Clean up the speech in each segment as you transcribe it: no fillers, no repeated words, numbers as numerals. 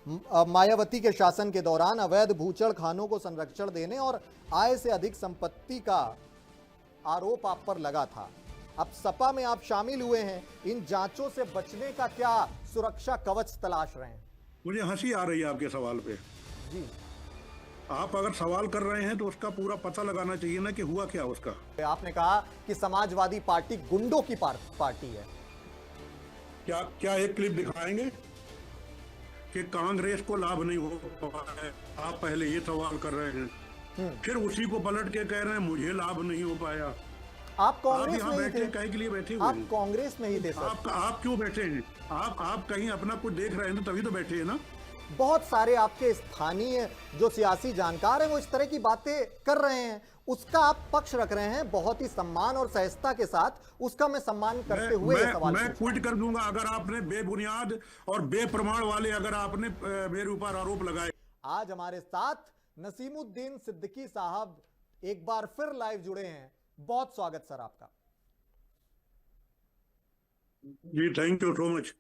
मायावती के शासन के दौरान अवैध भूचड़ खानों को संरक्षण देने और आय से अधिक संपत्ति का आरोप आप पर लगा था। अब सपा में आप शामिल हुए हैं, इन जांचों से बचने का क्या सुरक्षा कवच तलाश रहे हैं? मुझे हंसी आ रही है आपके सवाल पे। जी, आप अगर सवाल कर रहे हैं तो उसका पूरा पता लगाना चाहिए ना कि हुआ क्या उसका। आपने कहा कि समाजवादी पार्टी गुंडों की पार्टी है। क्या क्या एक क्लिप दिखाएंगे कि कांग्रेस को लाभ नहीं हो पा रहा है? आप पहले ये सवाल कर रहे हैं, फिर उसी को पलट के कह रहे हैं मुझे लाभ नहीं हो पाया। आप कांग्रेस यहाँ में ही बैठे थे। कहीं के लिए बैठे हुए आप हैं? कांग्रेस में ही थे सर। आप क्यों बैठे हैं? आप कहीं अपना कुछ देख रहे हैं तभी तो बैठे हैं ना। बहुत सारे आपके स्थानीय जो सियासी जानकार हैं वो इस तरह की बातें कर रहे हैं, उसका आप पक्ष रख रहे हैं बहुत ही सम्मान और सहजता के साथ। उसका मैं सम्मान करते हुए ये सवाल मैं ट्वीट कर दूंगा अगर आपने बेबुनियाद और बेप्रमाण वाले अगर आपने मेरे ऊपर आरोप लगाए। आज हमारे साथ नसीमुद्दीन सिद्दीकी साहब एक बार फिर लाइव जुड़े हैं। बहुत स्वागत सर आपका। जी थैंक यू सो मच।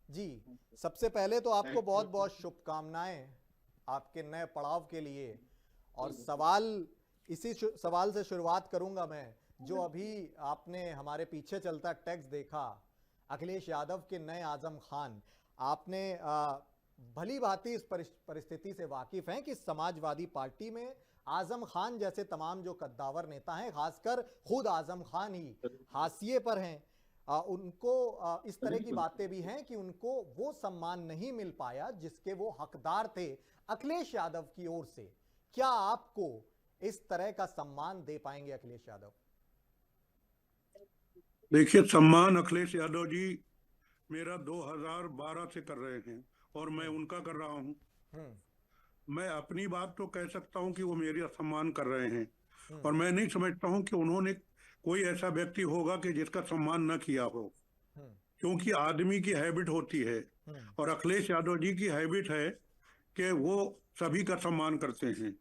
जी, सबसे पहले तो आपको बहुत बहुत शुभकामनाएं आपके नए पड़ाव के लिए। और इसी सवाल से शुरुआत करूंगा मैं, जो अभी आपने हमारे पीछे चलता टेक्स्ट देखा, अखिलेश यादव के नए आजम खान। आपने भली भांति इस परिस्थिति से वाकिफ हैं कि समाजवादी पार्टी में आजम खान जैसे तमाम जो कद्दावर नेता हैं, खासकर खुद आजम खान ही हाशिए पर हैं। उनको इस तरह की बातें भी हैं कि उनको वो सम्मान नहीं मिल पाया जिसके वो हकदार थे अखिलेश यादव की ओर से। क्या आपको इस तरह का सम्मान दे पाएंगे अखिलेश यादव? देखिए, सम्मान अखिलेश यादव जी मेरा 2012 से कर रहे हैं और मैं उनका कर रहा हूं। मैं अपनी बात तो कह सकता हूं कि वो मेरा सम्मान कर रहे हैं और मैं नहीं समझता हूं कि उन्होंने कोई ऐसा व्यक्ति होगा कि जिसका सम्मान न किया हो, क्योंकि आदमी की हैबिट होती है और अखिलेश यादव जी की हैबिट है कि वो सभी का सम्मान करते हैं।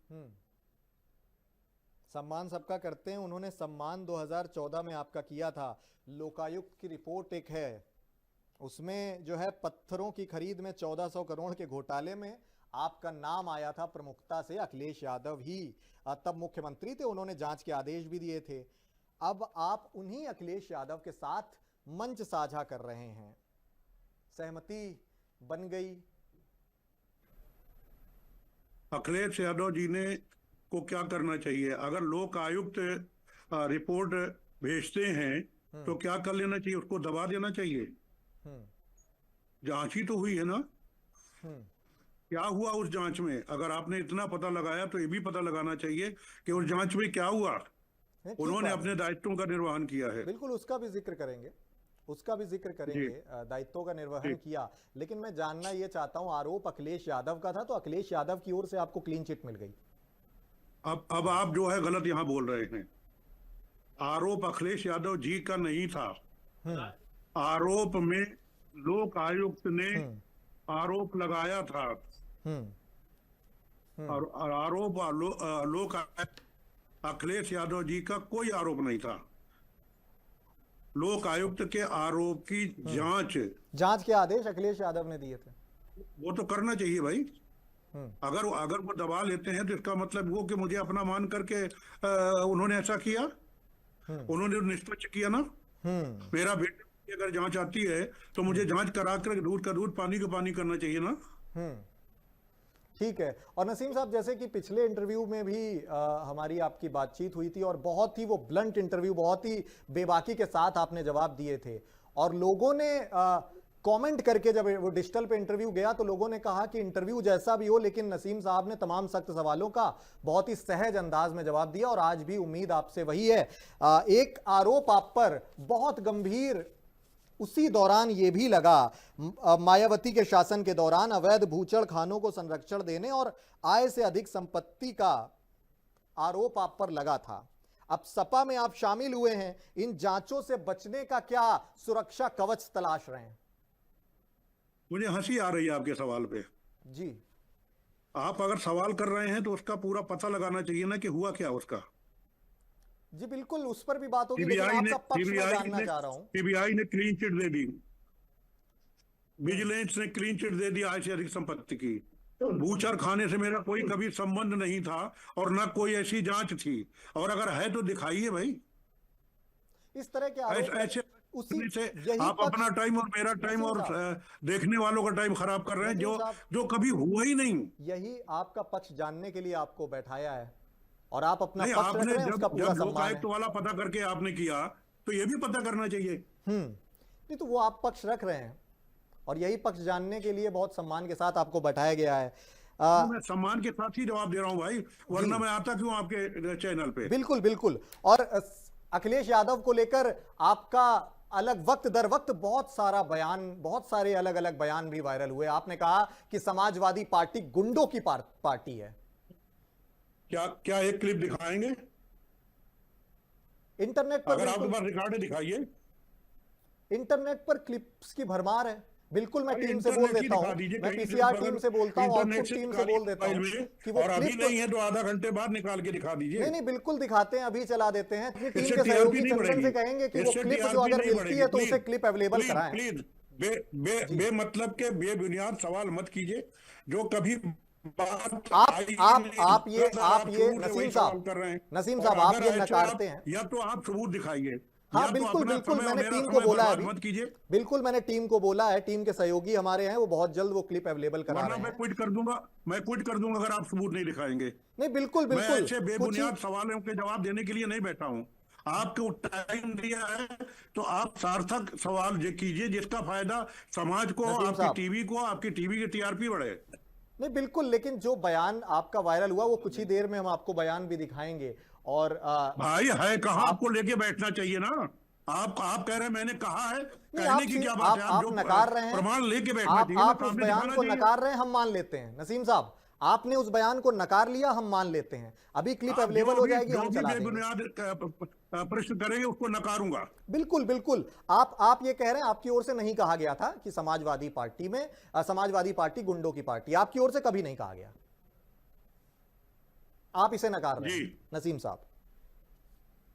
सम्मान सबका करते हैं। उन्होंने सम्मान 2014 में आपका किया था। लोकायुक्त की रिपोर्ट एक है, उसमें जो है पत्थरों की खरीद में 1400 करोड़ के घोटाले में आपका नाम आया था प्रमुखता से। अखिलेश यादव ही तब मुख्यमंत्री थे, उन्होंने जांच के आदेश भी दिए थे। अब आप उन्हीं अखिलेश यादव के साथ मंच साझा कर रहे हैं, सहमति बन गई? अखिलेश यादव जी ने को क्या करना चाहिए? अगर लोक आयुक्त रिपोर्ट भेजते हैं तो क्या कर लेना चाहिए? उसको दबा देना चाहिए। जांच ही तो हुई है ना। क्या हुआ उस जांच में? अगर आपने इतना पता लगाया तो ये भी पता लगाना चाहिए कि उस जांच में क्या हुआ। उन्होंने अपने दायित्वों का निर्वहन किया है। बिल्कुल, उसका भी जिक्र करेंगे, दायित्वों का निर्वहन किया। लेकिन मैं जानना ये चाहता हूं, आरोप अखिलेश यादव का था तो अखिलेश यादव की ओर से आपको क्लीन चिट मिल गई। अब आप जो है गलत यहां बोल रहे हैं। आरोप अखिलेश यादव जी का नहीं था। आरोप में लोक आयुक्त ने आरोप लगाया था और आरोप लोक अखिलेश यादव जी का कोई आरोप नहीं था। लोक आयुक्त के आरोप की जांच के आदेश अखिलेश यादव ने दिए थे। वो तो करना चाहिए भाई। अगर वो दबा लेते हैं तो इसका मतलब वो कि मुझे अपना मान करके उन्होंने ऐसा किया। उन्होंने निष्पक्ष किया ना। मेरा बेटा अगर जांच आती है तो मुझे जांच करा कर दूध का दूध पानी का पानी करना चाहिए ना। ठीक है। और नसीम साहब, जैसे कि पिछले इंटरव्यू में भी हमारी आपकी बातचीत हुई थी और बहुत ही वो ब्लंट इंटरव्यू, बहुत ही बेबाकी के साथ आपने जवाब दिए थे और लोगों ने कमेंट करके, जब वो डिजिटल पे इंटरव्यू गया तो लोगों ने कहा कि इंटरव्यू जैसा भी हो लेकिन नसीम साहब ने तमाम सख्त सवालों का बहुत ही सहज अंदाज में जवाब दिया और आज भी उम्मीद आपसे वही है। एक आरोप आप पर बहुत गंभीर उसी दौरान ये भी लगा, मायावती के शासन के दौरान अवैध भूचड़ खानों को संरक्षण देने और आय से अधिक संपत्ति का आरोप आप पर लगा था। अब सपा में आप शामिल हुए हैं, इन जांचों से बचने का क्या सुरक्षा कवच तलाश रहे हैं? मुझे हंसी आ रही है आपके सवाल पे। जी, आप अगर सवाल कर रहे हैं तो उसका पूरा पता लगाना चाहिए ना कि हुआ क्या उसका। जी बिल्कुल, उस पर भी बात होगी लेकिन आपका पक्ष मैं जानना चाह रहा हूं। सीबीआई ने क्लीन चिट दे दी। विजिलेंस ने क्लीन चिट दे दिया आय से अधिक संपत्ति की। बूचर खाने से मेरा कोई कभी संबंध नहीं था और ना कोई ऐसी जांच थी, और अगर है तो दिखाइए भाई। इस तरह के आरोप ऐसे उसी से यही आप पक्ष अपना टाइम और मेरा टाइम नसीम और साहब, देखने वालों का टाइम खराब कर रहे हैं, नसीम जो साहब, जो कभी हुआ ही नहीं। यही आपका पक्ष जानने के लिए आपको बैठाया है और आप अपना नहीं, पक्ष रख आपने रहे हैं, उसका जब पूरा जब सम्मान है। लोकायुक्त वाला पता करके आपने किया तो ये भी पता करना चाहिए। नहीं तो वो आप पक्ष रख रहे हैं और यही पक्ष जानने के लिए बहुत सम्मान के साथ आपको बैठाया गया है। मैं सम्मान के साथ ही जवाब दे रहा हूं भाई, वरना मैं आता क्यों आपके चैनल पे। बिल्कुल बिल्कुल। और अखिलेश यादव को लेकर आपका अलग वक्त दर वक्त बहुत सारा बयान, बहुत सारे अलग अलग बयान भी वायरल हुए। आपने कहा कि समाजवादी पार्टी गुंडों की पार्टी है। क्या क्या एक क्लिप दिखाएंगे? इंटरनेट पर, अगर आपके पास रिकॉर्ड है दिखाइए। इंटरनेट पर क्लिप्स की भरमार है। बिल्कुल मैं टीम से बोल इंटरनेट ही देता दिखा हूं, दीजिए मैं कहीं से, पीसीआर टीम अगर से बोलता हूं, इंटरनेट आउटपुट से टीम से निकालिए बोल देता मोबाइल हूं में, कि वो और अभी क्लिप, नहीं है तो आधा घंटे बाद निकाल के दिखा दीजिए। नहीं बिल्कुल दिखाते हैं, अभी चला देते हैं। अपनी टीम इससे के टीआरपी सहयोगी नहीं चंदन बढ़ेगी, से कहेंगे कि वो इससे क्लिप जो टीआरपी अगर नहीं मिलती बढ़ेगी। है तो प्लीज उसे क्लिप अवेलेबल प्लीज कराएं। प्लीज बे मतलब के बेबुनियाद सवाल मत कीजिए, जो कभी बात आई नहीं। आप ये शुरू से नसीम वही सवाल साहब, कर रहे हैं, नसीम और साहब आप अगर ये ऐसे नकारते हैं। या तो आप सबूत दिखाइए, हाँ या तो बिल्कुल अपना बिल्कुल, समय और मैंने मेरा टीम को समय बोला है बर्बाद अभी, मत कीजिए, बिल्कुल मैंने टीम को बोला है, टीम के सहयोगी हमारे हैं, वो बहुत जल्द वो क्लिप अवेलेबल करा वरना रहे मैं हैं। क्विट कर दूंगा। मैं क्विट कर दूंगा अगर आप सबूत नहीं दिखाएंगे। नहीं बिल्कुल मैं बिल्कुल, ऐसे कुछ ही बेबुनियाद सवालों के जवाब देने के लिए नहीं बैठा हूं। आपको टाइम दिया है तो आप सार्थक सवाल कीजिए, जिसका फायदा समाज को, नसीम आपकी साहब, टीवी को, आपकी टीवी की टीआरपी बढ़े। नहीं बिल्कुल, लेकिन जो बयान आपका वायरल हुआ वो कुछ ही देर में हम आपको बयान भी दिखाएंगे। और भाई है कहाँ, आप आपको लेके बैठना चाहिए ना। आप कह रहे हैं मैंने कहा है, नहीं, कहने की क्या बात है? आप आप जो नकार रहे हैं, प्रमाण लेके बैठना चाहिए ना, आप उस सामने बयान दिखाना को चाहिए। नकार रहे हैं, हम मान लेते हैं। नसीम साहब आपने उस बयान को नकार लिया, हम मान लेते हैं। अभी क्लिप आप अवेलेबल हो जाएगी, हम जो भी चला देंगे। बेबुनियाद प्रश्न करेंगे उसको नकारूंगा। बिल्कुल बिल्कुल, आप ये कह रहे हैं आपकी ओर से नहीं कहा गया था कि समाजवादी पार्टी में समाजवादी पार्टी गुंडों की पार्टी, आपकी ओर से कभी नहीं कहा गया, आप इसे नकार रहे हैं नसीम साहब।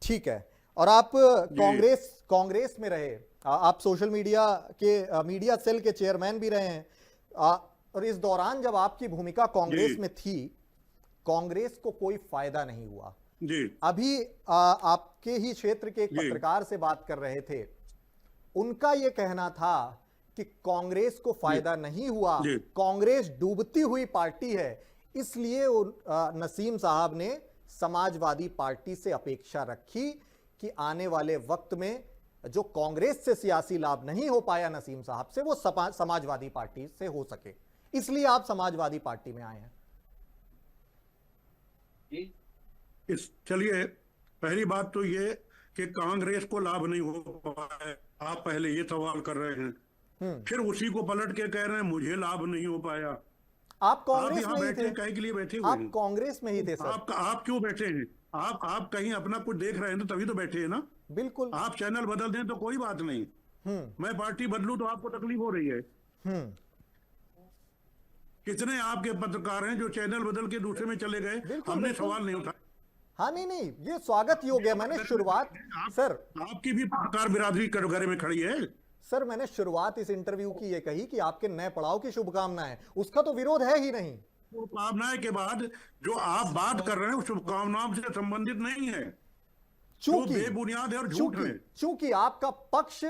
ठीक है। और आप कांग्रेस में रहे, आप सोशल मीडिया के मीडिया सेल के चेयरमैन भी रहे हैं, और इस दौरान जब आपकी भूमिका कांग्रेस में थी, कांग्रेस को कोई फायदा नहीं हुआ जी। अभी आपके ही क्षेत्र के एक पत्रकार से बात कर रहे थे, उनका यह कहना था कि कांग्रेस को फायदा नहीं हुआ, कांग्रेस डूबती हुई पार्टी है, इसलिए नसीम साहब ने समाजवादी पार्टी से अपेक्षा रखी कि आने वाले वक्त में जो कांग्रेस से सियासी लाभ नहीं हो पाया नसीम साहब से, वो समाजवादी पार्टी से हो सके, इसलिए आप समाजवादी पार्टी में आए हैं। चलिए, पहली बात तो ये कि कांग्रेस को लाभ नहीं हो पाया, आप पहले ये सवाल कर रहे हैं, फिर उसी को पलट के कह रहे हैं मुझे लाभ नहीं हो पाया। आप कांग्रेस में ही बैठे थे, कहीं के लिए बैठे हुए आप कांग्रेस में ही थे सर। आप क्यों बैठे हैं? आप कहीं अपना कुछ देख रहे हैं तो तभी तो बैठे हैं ना। बिल्कुल, आप चैनल बदल दें तो कोई बात नहीं, मैं पार्टी बदलूं तो आपको तकलीफ हो रही है। कितने आपके पत्रकार हैं जो चैनल बदल के दूसरे में चले गए, हमने सवाल नहीं उठाया। हाँ नहीं ये स्वागत योग्य है। मैंने शुरुआत सर, आपकी भी पत्रकार बिरादरी कटघरे में खड़ी है सर, मैंने शुरुआत इस इंटरव्यू की ये कही कि आपके नए पड़ाव की शुभकामनाएं, उसका तो विरोध है ही नहीं। शुभकामनाएं के बाद जो आप बात कर रहे हैं शुभकामनाओं से संबंधित नहीं है, चूंकि बेबुनियाद है और झूठ है। चूंकि आपका पक्ष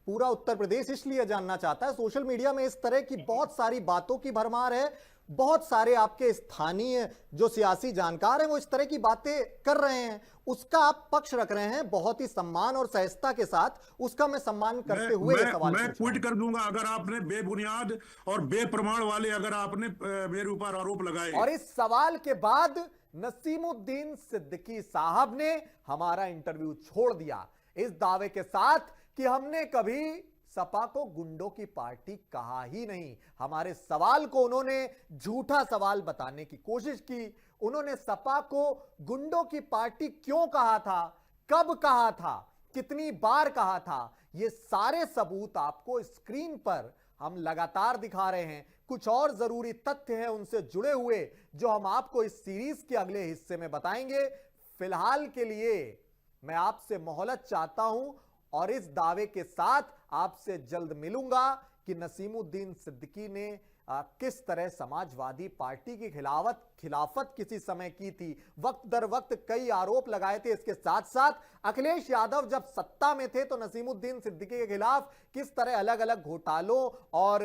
पूरा उत्तर प्रदेश इसलिए जानना चाहता है, सोशल मीडिया में इस तरह की बहुत सारी बातों की भरमार है, बहुत सारे आपके स्थानीय जो सियासी जानकार हैं वो इस तरह की बातें कर रहे हैं, उसका आप पक्ष रख रहे हैं बहुत ही सम्मान और सहजता के साथ, उसका मैं सम्मान करते हुए ये सवाल मैं क्विट कर दूंगा अगर आपने बेबुनियाद और बेप्रमाण वाले अगर आपने मेरे ऊपर आरोप लगाए। और इस सवाल के बाद नसीमुद्दीन सिद्दीकी साहब ने हमारा इंटरव्यू छोड़ दिया इस दावे के साथ कि हमने कभी सपा को गुंडों की पार्टी कहा ही नहीं। हमारे सवाल को उन्होंने झूठा सवाल बताने की कोशिश की। उन्होंने सपा को गुंडों की पार्टी क्यों कहा था, कब कहा था, कितनी बार कहा था, ये सारे सबूत आपको स्क्रीन पर हम लगातार दिखा रहे हैं। कुछ और जरूरी तथ्य हैं उनसे जुड़े हुए जो हम आपको इस सीरीज के अगले हिस्से में बताएंगे। फिलहाल के लिए मैं आपसे मोहलत चाहता हूं और इस दावे के साथ आपसे जल्द मिलूंगा कि नसीमुद्दीन सिद्दीकी ने किस तरह समाजवादी पार्टी की खिलाफत किसी समय की थी, वक्त दर वक्त कई आरोप लगाए थे। इसके साथ साथ अखिलेश यादव जब सत्ता में थे तो नसीमुद्दीन सिद्दीकी के खिलाफ किस तरह अलग अलग घोटालों और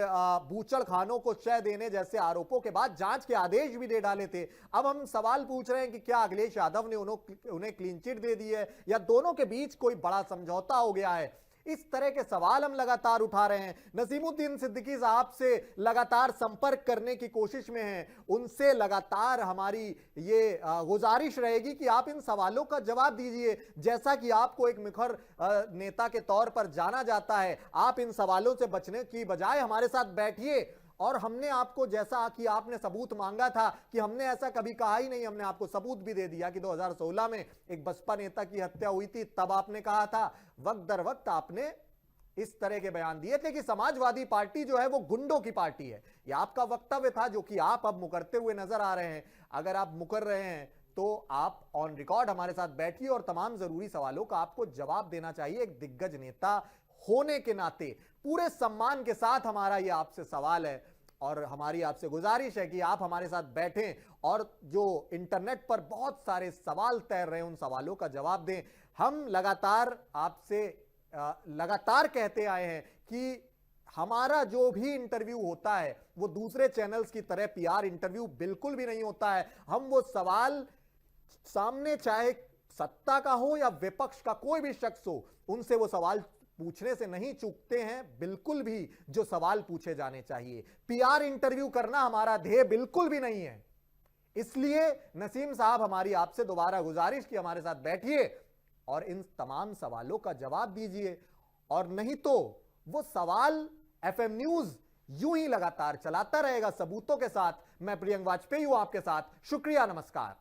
बूचड़खानों को शय देने जैसे आरोपों के बाद जांच के आदेश भी दे डाले थे। अब हम सवाल पूछ रहे हैं कि क्या अखिलेश यादव ने उन्हें क्लीन चिट दे दी है या दोनों के बीच कोई बड़ा समझौता हो गया है। इस तरह के सवाल हम लगातार उठा रहे हैं। नसीमुद्दीन सिद्दीकी साहब से लगातार संपर्क करने की कोशिश में हैं। उनसे लगातार हमारी ये गुजारिश रहेगी कि आप इन सवालों का जवाब दीजिए। जैसा कि आपको एक मुखर नेता के तौर पर जाना जाता है, आप इन सवालों से बचने की बजाय हमारे साथ बैठिए। और हमने आपको, जैसा कि आपने सबूत मांगा था, कि हमने ऐसा कभी कहा ही नहीं, हमने आपको सबूत भी दे दिया कि 2016 में एक बसपा नेता की हत्या हुई थी, तब आपने कहा था। वक्त दर वक्त आपने इस तरह के बयान दिए थे कि समाजवादी पार्टी जो है वो गुंडों की पार्टी है। यह आपका वक्तव्य था जो कि आप अब मुकरते हुए नजर आ रहे हैं। अगर आप मुकर रहे हैं तो आप ऑन रिकॉर्ड हमारे साथ बैठिए और तमाम जरूरी सवालों का आपको जवाब देना चाहिए। एक दिग्गज नेता होने के नाते पूरे सम्मान के साथ हमारा यह आपसे सवाल है और हमारी आपसे गुजारिश है कि आप हमारे साथ बैठें और जो इंटरनेट पर बहुत सारे सवाल तैर रहे हैं उन सवालों का जवाब दें। हम लगातार आपसे लगातार कहते आए हैं कि हमारा जो भी इंटरव्यू होता है वो दूसरे चैनल्स की तरह पीआर इंटरव्यू बिल्कुल भी नहीं होता है। हम वो सवाल सामने, चाहे सत्ता का हो या विपक्ष का कोई भी शख्स हो, उनसे वो सवाल पूछने से नहीं चूकते हैं बिल्कुल भी जो सवाल पूछे जाने चाहिए। पीआर इंटरव्यू करना हमारा ध्येय बिल्कुल भी नहीं है। इसलिए नसीम साहब, हमारी आपसे दोबारा गुजारिश कि हमारे साथ बैठिए और इन तमाम सवालों का जवाब दीजिए, और नहीं तो वो सवाल एफएम न्यूज यूं ही लगातार चलाता रहेगा सबूतों के साथ। मैं प्रियंक वाजपेयी हूं आपके साथ। शुक्रिया, नमस्कार।